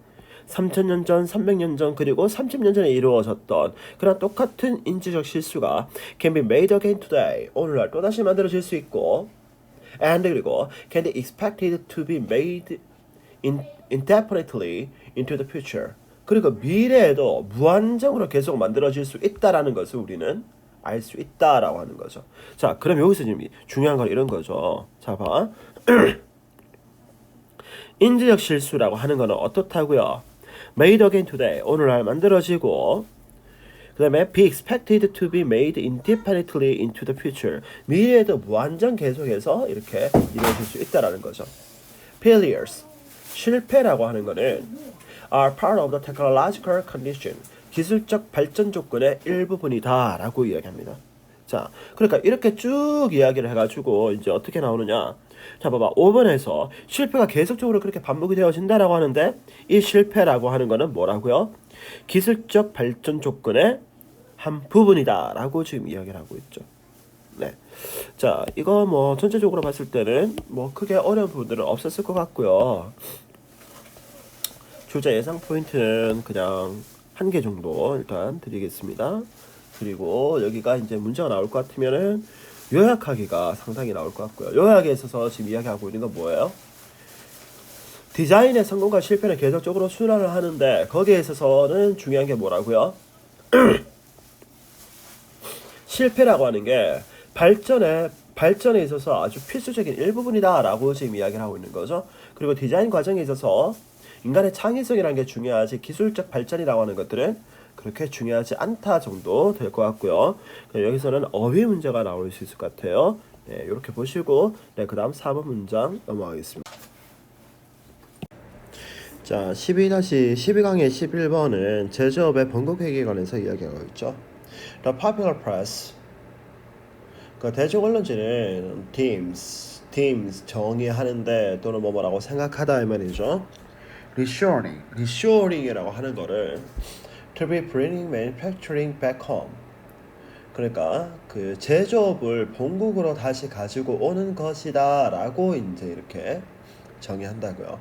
Speaker 1: 3000년 전, 300년 전, 그리고 30년 전에 이루어졌던 그런 똑같은 인지적 실수가 can be made again today 오늘날 또다시 만들어질 수 있고 and 그리고 can be expected to be made indefinitely into the future 그리고 미래에도 무한정으로 계속 만들어질 수 있다라는 것을 우리는 알 수 있다라고 하는 거죠. 자, 그럼 여기서 지금 중요한 건 이런 거죠. 자, 봐. 인지적 실수라고 하는 거는 어떻다고요? Made again today. 오늘날 만들어지고 그 다음에 be expected to be made indefinitely into the future. 미래에도 무한정 계속해서 이렇게 이루어질 수 있다라는 거죠. Failures. 실패라고 하는 거는 are part of the technological condition. 기술적 발전 조건의 일부분이다 라고 이야기합니다. 자, 그러니까 이렇게 쭉 이야기를 해가지고 이제 어떻게 나오느냐. 자, 봐봐. 5번에서 실패가 계속적으로 그렇게 반복이 되어진다라고 하는데 이 실패라고 하는 거는 뭐라고요? 기술적 발전 조건의 한 부분이다 라고 지금 이야기를 하고 있죠. 네. 자, 이거 뭐 전체적으로 봤을 때는 뭐 크게 어려운 부분들은 없었을 것 같고요. 주제 예상 포인트는 그냥 1개 정도 일단 드리겠습니다. 그리고 여기가 이제 문제가 나올 것 같으면은 요약하기가 상당히 나올 것 같고요. 요약에 있어서 지금 이야기하고 있는 건 뭐예요? 디자인의 성공과 실패는 계속적으로 순환을 하는데 거기에 있어서는 중요한 게 뭐라고요? 실패라고 하는 게 발전에 있어서 아주 필수적인 일부분이다라고 지금 이야기를 하고 있는 거죠. 그리고 디자인 과정에 있어서 인간의 창의성이라는 게 중요하지 기술적 발전이라고 하는 것들은 그렇게 중요하지 않다 정도 될 것 같고요. 여기서는 어휘 문제가 나올 수 있을 것 같아요. 네, 이렇게 보시고 그 다음 4번 문장 넘어가겠습니다. 자, 12-12강의 11번은 제조업의 번곡회계에 관해서 이야기하고 있죠. The popular press 그 대중 언론지는 teams 정의하는데 또는 뭐라고 생각하다 이 말이죠. reshoring이라고 하는 거를 to be bringing manufacturing back home. 그러니까 그 제조업을 본국으로 다시 가지고 오는 것이다라고 이제 이렇게 정의한다고요.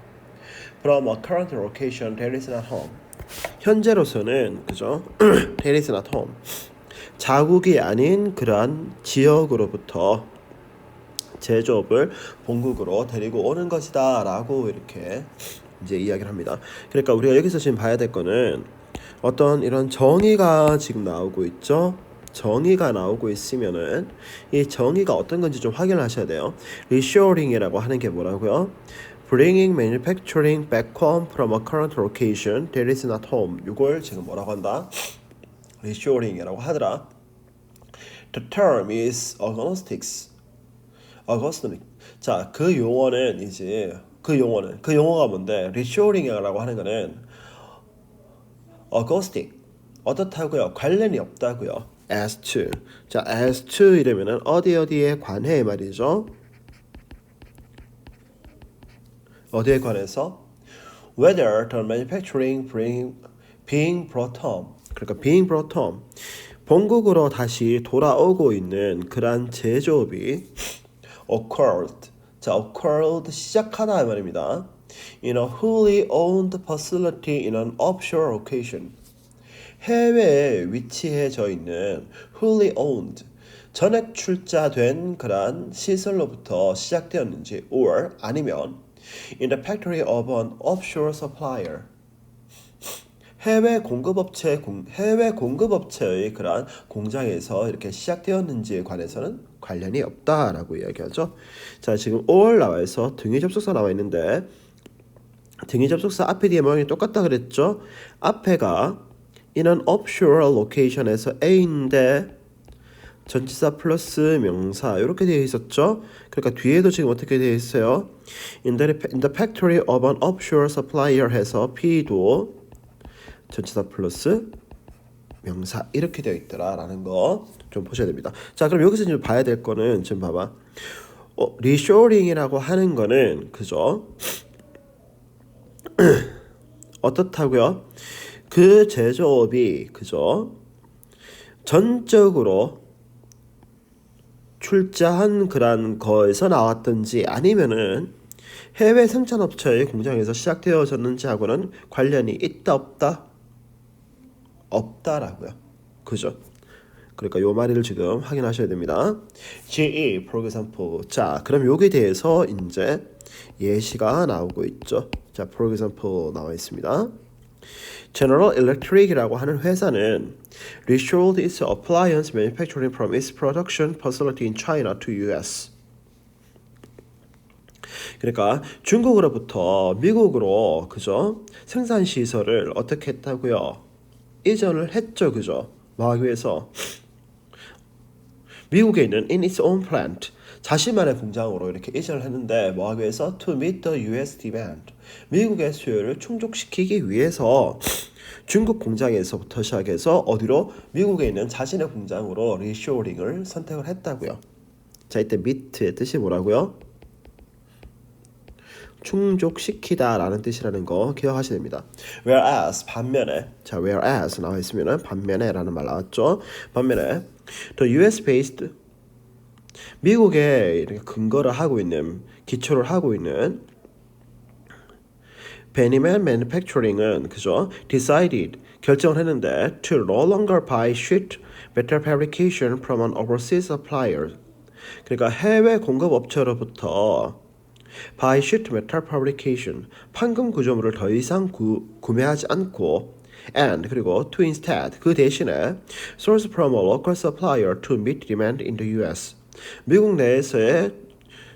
Speaker 1: From a current location that is not home. 현재로서는 그죠? It is not home. 자국이 아닌 그러한 지역으로부터 제조업을 본국으로 데리고 오는 것이다 라고 이렇게 이제 이야기를 합니다. 그러니까 우리가 여기서 지금 봐야 될 거는 어떤 이런 정의가 지금 나오고 있죠. 정의가 나오고 있으면은 이 정의가 어떤 건지 좀 확인을 하셔야 돼요. reshoring이라고 하는 게 뭐라고요? Bringing manufacturing back home from a current location that is not home. 이걸 지금 뭐라고 한다? reshoring이라고 하더라. The term is agnostics. agnostic. 자, 그 용어는 이제 그 용어가 뭔데? reshoring이라고 하는 거는 agnostic. 어떻다고요? 관련이 없다고요. as to. 자, as to 이러면은 어디에 관해 말이죠. 어디에 관해서? Whether the manufacturing being brought home. 그러니까 being brought home. 본국으로 다시 돌아오고 있는 그런 제조업이 occurred. 자, occurred 시작하다 말입니다. In a wholly owned facility in an offshore location. 해외에 위치해져 있는 wholly owned 전액 출자된 그런 시설로부터 시작되었는지 or 아니면 in the factory of an offshore supplier 해외 공급업체의 그러한 공장에서 이렇게 시작되었는지에 관해서는 관련이 없다라고 이야기하죠. 자, 지금 or 나와 있어 등위 접속사 나와 있는데 등위 접속사 앞에 뒤에 모양이 똑같다 그랬죠. 앞에가 in an offshore location에서 A인데 전치사 플러스 명사 이렇게 되어 있었죠. 그러니까 뒤에도 지금 어떻게 되어 있어요? in the factory of an offshore supplier 해서 B도 전치사 플러스 명사 이렇게 되어 있더라라는 거 좀 보셔야 됩니다. 자, 그럼 여기서 지금 봐야 될 거는 지금 봐봐. 리쇼링이라고 하는 거는 그죠? 어떻다고요? 그 제조업이 그죠? 전적으로 출자한 그런 거에서 나왔든지 아니면은 해외 생산업체의 공장에서 시작되어졌는지 하고는 관련이 있다 없다? 없다라고요. 그죠? 그러니까 요 말을 지금 확인하셔야 됩니다. GE, for example. 자, 그럼 여기에 대해서 이제 예시가 나오고 있죠. 자, for example 나와 있습니다. General Electric이라고 하는 회사는 reshored its appliance manufacturing from its production facility in China to US. 그러니까 중국으로부터 미국으로 그죠? 생산 시설을 어떻게 했다고요? 이전을 했죠, 그죠? 뭐 하기 위해서? 미국에 있는 in its own plant 자신만의 공장으로 이렇게 이전을 했는데 뭐 하기 위해서? To meet the US demand. 미국의 수요를 충족시키기 위해서 중국 공장에서부터 시작해서 어디로? 미국에 있는 자신의 공장으로 리쇼링을 선택을 했다고요. 자, 이때 meet의 뜻이 뭐라고요? 충족시키다 라는 뜻이라는 거 기억하셔야 됩니다. Whereas 반면에 자 whereas 나와 있으면은 반면에 라는 말 나왔죠. 반면에 the US based 미국에 이렇게 근거를 하고 있는 기초를 하고 있는 베니맨 Manufacturing은 그죠? decided 결정을 했는데 to no longer buy sheet metal fabrication from an overseas supplier. 그러니까 해외 공급 업체로부터 buy sheet metal fabrication 판금 구조물을 더 이상 구매하지 않고 and 그리고 to instead 그 대신에 source from a local supplier to meet demand in the US 미국 내에서의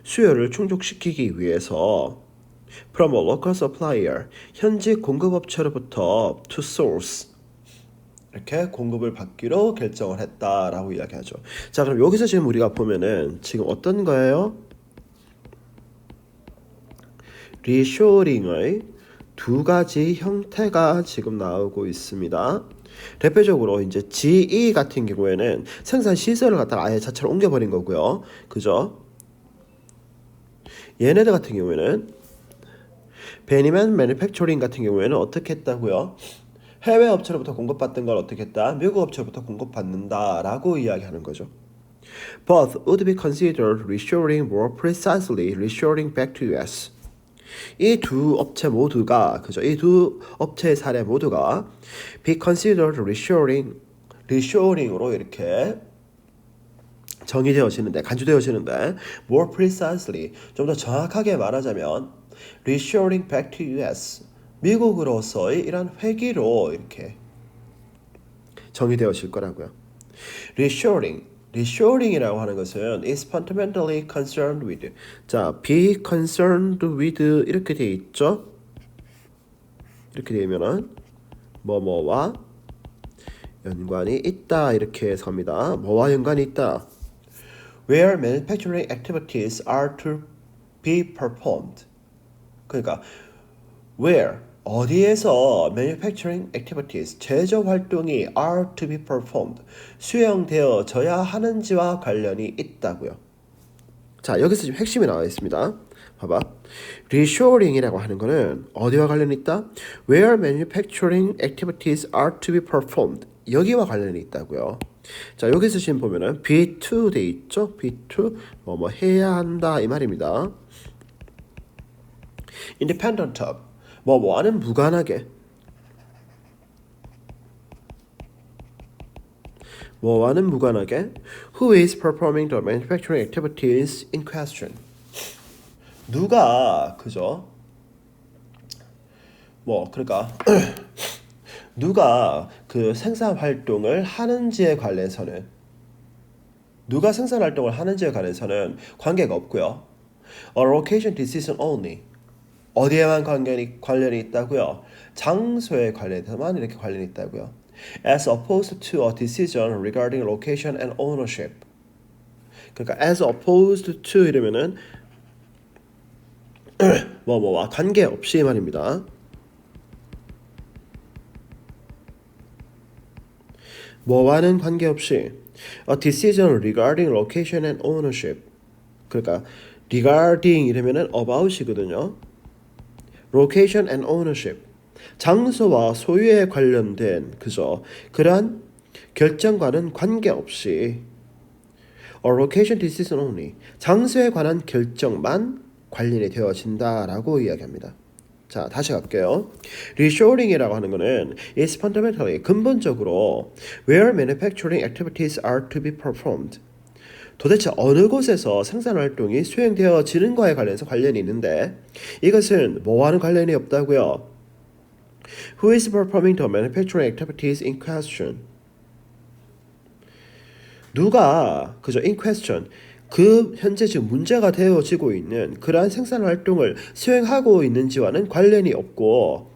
Speaker 1: 수요를 충족시키기 위해서 from a local supplier 현지 공급업체로부터 to source 이렇게 공급을 받기로 결정을 했다라고 이야기하죠. 자, 그럼 여기서 지금 우리가 보면은 지금 어떤 거예요? 리쇼링의 두 가지 형태가 지금 나오고 있습니다. 대표적으로 이제 GE 같은 경우에는 생산 시설을 갖다가 아예 자체로 옮겨버린 거고요. 그죠? 얘네들 같은 경우에는 베니맨 매니팩처링 같은 경우에는 어떻게 했다고요? 해외 업체로부터 공급받던 걸 어떻게 했다? 미국 업체로부터 공급받는다라고 이야기하는 거죠. Both would be considered reshoring more precisely reshoring back to US. 이 두 업체 모두가 그죠? 이 두 업체의 사례 모두가 be considered reshoring으로 이렇게 정의되어지는데 간주되어지는데 more precisely 좀 더 정확하게 말하자면 reshoring back to US 미국으로서의 이런 회귀로 이렇게 정의되어질 거라고요. reshoring이라고 하는 것은 is fundamentally concerned with 자 be concerned with 이렇게 돼 있죠. 이렇게 되면은 뭐뭐와 연관이 있다 이렇게 해서 합니다. 뭐와 연관이 있다. Where manufacturing activities are to be performed. 그러니까 where 어디에서 manufacturing activities 제조 활동이 are to be performed 수행되어져야 하는지와 관련이 있다고요. 자 여기서 지금 핵심이 나와 있습니다. 봐봐. reshoring이라고 하는 거는 어디와 관련이 있다? Where manufacturing activities are to be performed 여기와 관련이 있다고요. 자 여기서 지금 보면은 be2 돼 있죠? be2 뭐 해야 한다 이 말입니다. independent of 뭐와는 무관하게 뭐와는 무관하게 who is performing the manufacturing activities in question 누가 그죠? 뭐 그러니까 누가 그 생산 활동을 하는지에 관련해서는 누가 생산 활동을 하는지에 관해서는 관계가 없고요. A location decision only 어디에만 관련이 있다고요? 장소에 관련해서만 이렇게 관련이 있다고요. As opposed to a decision regarding location and ownership. 그러니까 as opposed to 이러면은 뭐뭐와 관계없이 말입니다. 뭐와는 관계없이 a decision regarding location and ownership. 그러니까 regarding 이러면은 about이거든요. location and ownership. 장소와 소유에 관련된 그죠? 그러한 결정과는 관계없이 a location decision only. 장소에 관한 결정만 관련이 되어진다라고 이야기합니다. 자, 다시 갈게요. reshoring이라고 하는 거는 is fundamentally 근본적으로 where manufacturing activities are to be performed. 도대체 어느 곳에서 생산 활동이 수행되어지는 거에 관련해서 관련이 있는데 이것은 뭐와는 관련이 없다고요. Who is performing the manufacturing activities in question? 누가 그죠? in question 그 현재 지금 문제가 되어지고 있는 그러한 생산 활동을 수행하고 있는지와는 관련이 없고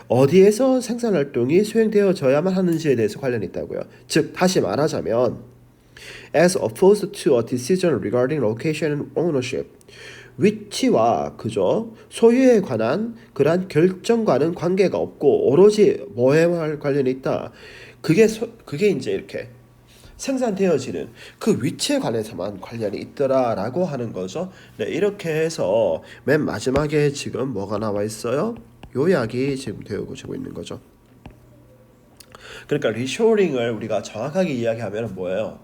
Speaker 1: 어디에서 생산 활동이 수행되어져야만 하는지에 대해서 관련이 있다고요. 즉 다시 말하자면 as opposed to a decision regarding location and ownership 위치와 그죠 소유에 관한 그러한 결정과는 관계가 없고 오로지 뭐에 관련이 있다. 그게 이제 이렇게 생산되어지는 그 위치에 관해서만 관련이 있더라라고 하는 거죠. 네, 이렇게 해서 맨 마지막에 지금 뭐가 나와 있어요? 요약이 지금 되어지고 있는 거죠. 그러니까 리쇼링을 우리가 정확하게 이야기하면 뭐예요?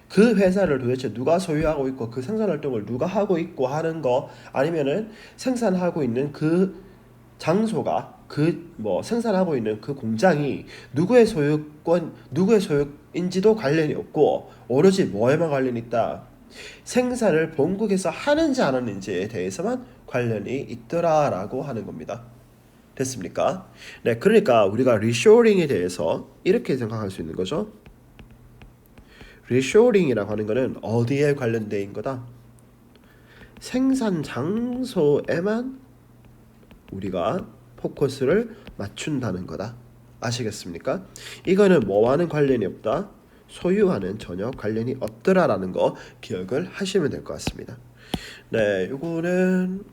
Speaker 1: 그 회사를 도대체 누가 소유하고 있고 그 생산 활동을 누가 하고 있고 하는 거 아니면은 생산하고 있는 그 장소가 그 뭐 생산하고 있는 그 공장이 누구의 소유인지도 관련이 없고 오로지 뭐에만 관련이 있다. 생산을 본국에서 하는지 안 하는지에 대해서만 관련이 있더라라고 하는 겁니다. 됐습니까? 네, 그러니까 우리가 리쇼링에 대해서 이렇게 생각할 수 있는 거죠. 리쇼링이라고 하는 거는 어디에 관련된 거다? 생산 장소에만 우리가 포커스를 맞춘다는 거다. 아시겠습니까? 이거는 뭐와는 관련이 없다. 소유와는 전혀 관련이 없더라라는 거 기억을 하시면 될 것 같습니다. 네, 이거는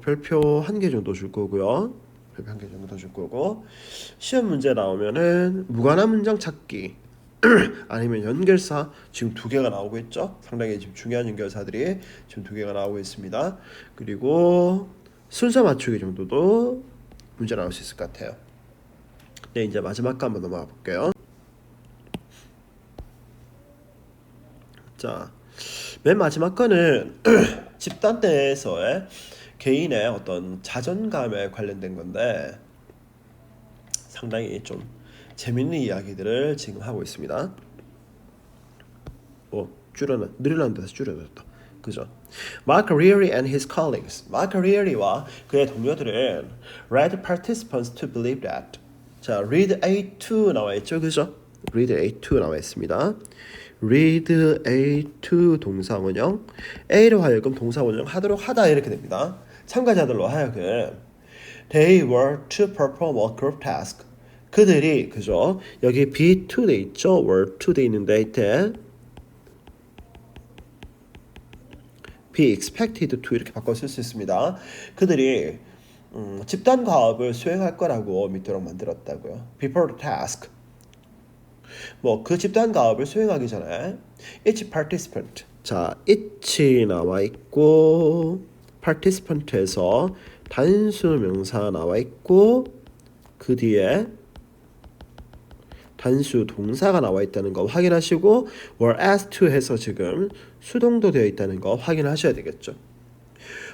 Speaker 1: 별표 1개 정도 줄 거고요. 별표 1개 정도 더 줄 거고 시험 문제 나오면은 무관한 문장 찾기 아니면 연결사 지금 2개가 나오고 있죠. 상당히 지금 중요한 연결사들이 지금 2개가 나오고 있습니다. 그리고 순서 맞추기 정도도 문제 나올 수 있을 것 같아요. 네, 이제 마지막 거 한번 넘어가 볼게요. 자, 맨 마지막 거는 집단 내에서의 개인의 어떤 자존감에 관련된 건데 상당히 좀 재밌는 이야기들을 지금 하고 있습니다. 늘어난 데서 줄여놨다. 그죠? Mark Reary and his colleagues. Mark Reary와 그의 동료들은 led participants to believe that. 자, read A2 나와 있죠, 그죠? read A2 나와 있습니다. read A2 동사원형 A로 하여금 동사원형 하도록 하다 이렇게 됩니다. 참가자들로 하여금 they were to perform a group task. 그들이 그죠? 여기 be2 돼 있죠? were to 돼 있는데 이때 be expected to 이렇게 바꿔 쓸 수 있습니다. 그들이 집단 과업을 수행할 거라고 믿도록 만들었다고요. before the task. 뭐 그 집단 과업을 수행하기 전에 each participant. 자, each 나와 있고 participant에서 단수 명사 나와 있고 그 뒤에 단수 동사가 나와 있다는 거 확인하시고 were asked to 해서 지금 수동도 되어 있다는 거 확인하셔야 되겠죠.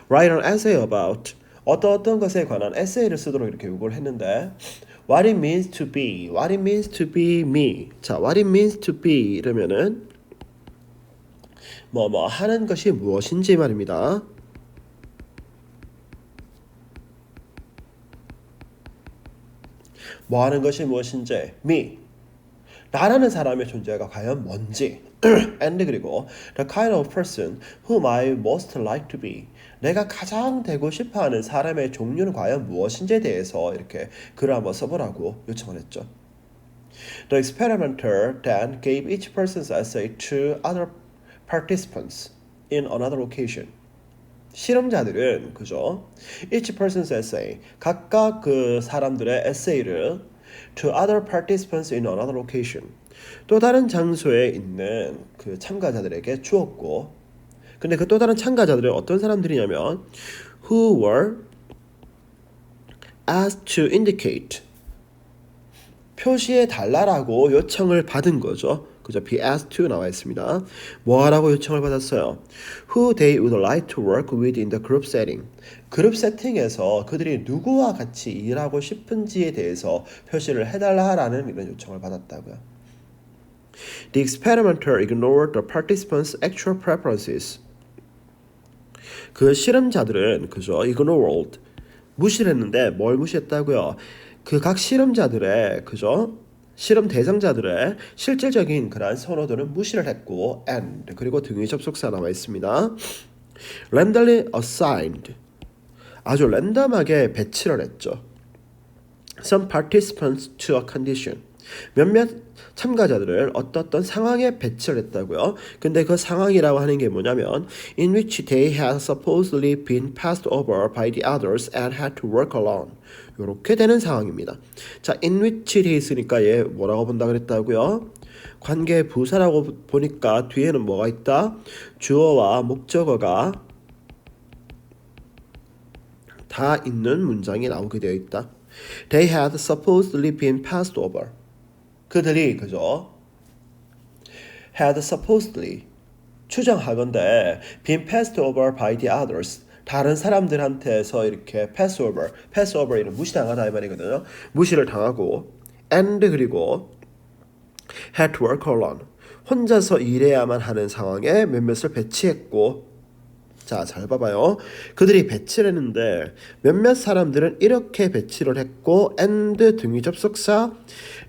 Speaker 1: Write an essay about 어떤 것에 관한 에세이를 쓰도록 이렇게 요구를 했는데 what it means to be, what it means to be me. 자, what it means to be 이러면은 뭐 하는 것이 무엇인지 말입니다. 뭐 하는 것이 무엇인지 me 나라는 사람의 존재가 과연 뭔지 and 그리고 the kind of person whom I most like to be 내가 가장 되고 싶어하는 사람의 종류는 과연 무엇인지에 대해서 이렇게 글을 한번 써보라고 요청을 했죠. The experimenter then gave each person's essay to other participants in another location. 실험자들은 그죠? Each person's essay 각각 그 사람들의 에세이를 to other participants in another location 또 다른 장소에 있는 그 참가자들에게 주었고 근데 그 또 다른 참가자들은 어떤 사람들이냐면 who were asked to indicate 표시해 달라라고 요청을 받은 거죠. 그죠? be asked to 나와 있습니다. 뭐 하라고 요청을 받았어요? Who they would like to work with in the group setting. 그룹 세팅에서 그들이 누구와 같이 일하고 싶은지에 대해서 표시를 해달라라는 이런 요청을 받았다고요. The experimenter ignored the participants' actual preferences. 그 실험자들은 그죠? ignored 무시를 했는데 뭘 무시했다고요? 그 각 실험자들의 그죠? 실험 대상자들의 실질적인 그러한 선호도는 무시를 했고 and 그리고 등위 접속사 나와 있습니다. randomly assigned 아주 랜덤하게 배치를 했죠. Some participants to a condition 몇몇 참가자들을 어떤 상황에 배치를 했다고요. 근데 그 상황이라고 하는 게 뭐냐면 in which they had supposedly been passed over by the others and had to work alone. 이렇게 되는 상황입니다. 자, in which 돼 있으니까 얘 뭐라고 본다 그랬다고요? 관계 부사라고 보니까 뒤에는 뭐가 있다? 주어와 목적어가 다 있는 문장이 나오게 되어 있다. They had supposedly been passed over. 그들이 그죠? had supposedly 추정하건대 been passed over by the others 다른 사람들한테서 이렇게 pass over 이런 무시당하다 이 말이거든요. 무시를 당하고 and 그리고 had to work alone 혼자서 일해야만 하는 상황에 몇몇을 배치했고 자, 잘 봐봐요. 그들이 배치를 했는데 몇몇 사람들은 이렇게 배치를 했고 and 등위 접속사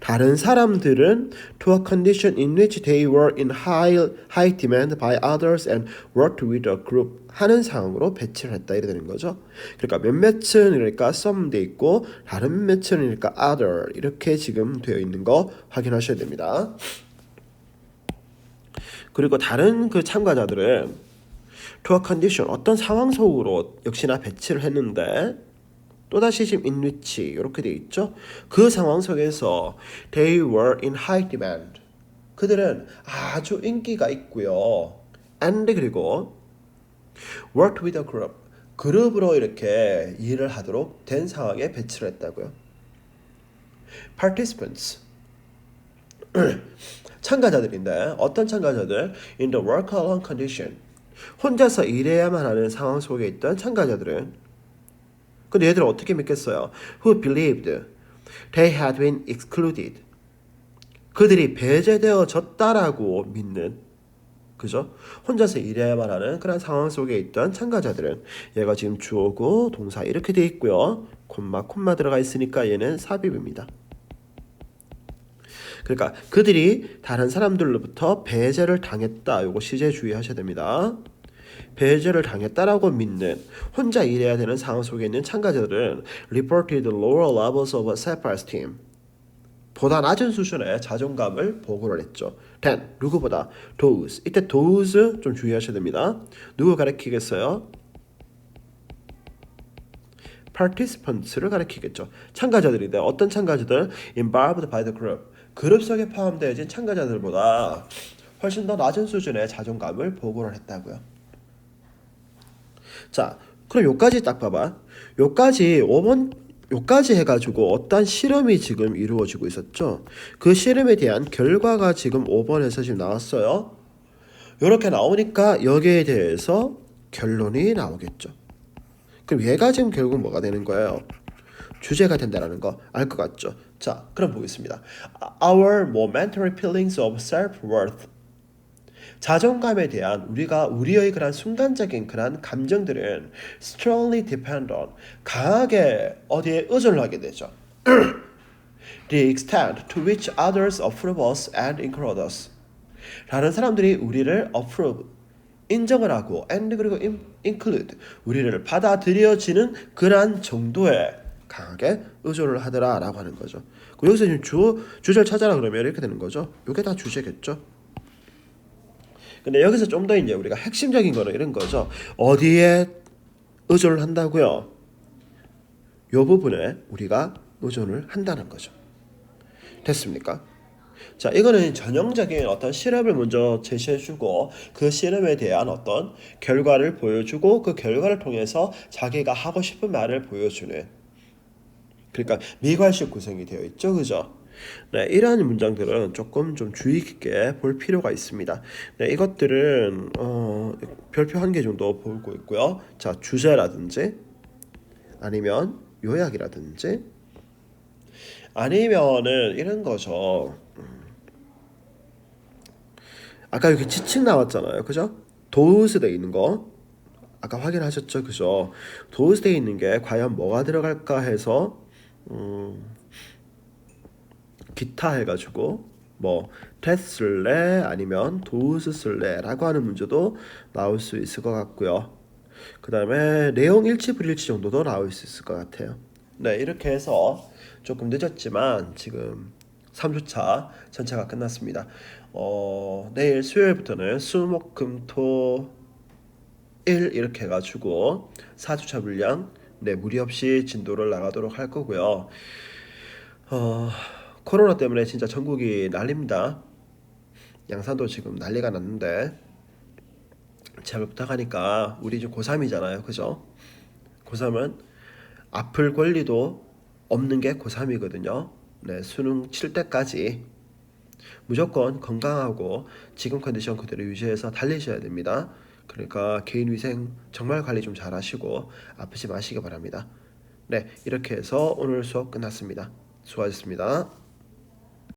Speaker 1: 다른 사람들은 to a condition in which they were in high demand by others and worked with a group 하는 상황으로 배치를 했다 이래 되는 거죠. 그러니까 몇몇은 그러니까 some 돼 있고 다른 몇몇은 그러니까 other 이렇게 지금 되어 있는 거 확인하셔야 됩니다. 그리고 다른 그 참가자들은 to a condition 어떤 상황 속으로 역시나 배치를 했는데 또다시 지금 in which 이렇게 돼 있죠. 그 상황 속에서 they were in high demand 그들은 아주 인기가 있고요. and 그리고 worked with a group 그룹으로 이렇게 일을 하도록 된 상황에 배치를 했다고요. participants 참가자들인데 어떤 참가자들 in the work alone condition 혼자서 일해야만 하는 상황 속에 있던 참가자들은 근데 얘들은 어떻게 믿겠어요? Who believed they had been excluded. 그들이 배제되어졌다라고 믿는 그죠? 혼자서 일해야만 하는 그런 상황 속에 있던 참가자들은 얘가 지금 주어고 동사 이렇게 돼 있고요. 콤마 들어가 있으니까 얘는 삽입입니다. 그러니까 그들이 다른 사람들로부터 배제를 당했다. 요거 시제 주의하셔야 됩니다. 배제를 당했다라고 믿는 혼자 일해야 되는 상황 속에 있는 참가자들은 reported lower levels of self-esteem. 보다 낮은 수준의 자존감을 보고를 했죠. than 누구보다 those. 이때 those 좀 주의하셔야 됩니다. 누구 가리키겠어요? participants를 가리키겠죠. 참가자들인데 어떤 참가자들? involved by the group. 그룹 속에 포함되어진 참가자들보다 훨씬 더 낮은 수준의 자존감을 보고를 했다고요. 자, 그럼 요까지 딱 봐봐. 요까지 해가지고 어떤 실험이 지금 이루어지고 있었죠. 그 실험에 대한 결과가 지금 5번에서 지금 나왔어요. 요렇게 나오니까 여기에 대해서 결론이 나오겠죠. 그럼 얘가 지금 결국 뭐가 되는 거예요? 주제가 된다는 거 알 것 같죠? 자, 그럼 보겠습니다. Our momentary feelings of self-worth. 자존감에 대한 우리의 그런 순간적인 그런 감정들은 strongly depend on 강하게 어디에 의존하게 되죠. The extent to which others approve us and include us. 다른 사람들이 우리를 approve 인정을 하고 and 그리고 include 우리를 받아들여지는 그러한 정도에 강하게 의존을 하더라라고 하는 거죠. 여기서 지금 주제를 찾아라 그러면 이렇게 되는 거죠. 이게 다 주제겠죠. 근데 여기서 좀 더 이제 우리가 핵심적인 거는 이런 거죠. 어디에 의존을 한다고요? 요 부분에 우리가 의존을 한다는 거죠. 됐습니까? 자, 이거는 전형적인 어떤 실험을 먼저 제시해주고 그 실험에 대한 어떤 결과를 보여주고 그 결과를 통해서 자기가 하고 싶은 말을 보여주는 그러니까 미괄식 구성이 되어 있죠, 그죠? 네, 이러한 문장들은 조금 좀 주의 깊게 볼 필요가 있습니다. 네, 이것들은 별표 한 개 정도 보고 있고요. 자, 주제라든지 아니면 요약이라든지 아니면은 이런 거죠. 아까 여기 지칭 나왔잖아요, 그죠? 도우스 돼 있는 거 아까 확인하셨죠, 그죠? 도우스 돼 있는 게 과연 뭐가 들어갈까 해서 기타 해가지고 뭐 테스트 쓸래 아니면 도우스 쓸래라고 하는 문제도 나올 수 있을 것 같고요. 그 다음에 내용 일치 불일치 정도도 나올 수 있을 것 같아요. 네, 이렇게 해서 조금 늦었지만 지금 3주차 전체가 끝났습니다. 내일 수요일부터는 수목금토 일 이렇게 해가지고 4주차 분량 무리 없이 진도를 나가도록 할 거고요. 코로나 때문에 진짜 전국이 난립니다. 양산도 지금 난리가 났는데 제발 부탁하니까 우리 이제 고3이잖아요, 그죠? 고3은 아플 권리도 없는 게 고3이거든요. 네, 수능 칠 때까지 무조건 건강하고 지금 컨디션 그대로 유지해서 달리셔야 됩니다. 그러니까 개인위생 정말 관리 좀 잘 하시고 아프지 마시기 바랍니다. 네, 이렇게 해서 오늘 수업 끝났습니다. 수고하셨습니다.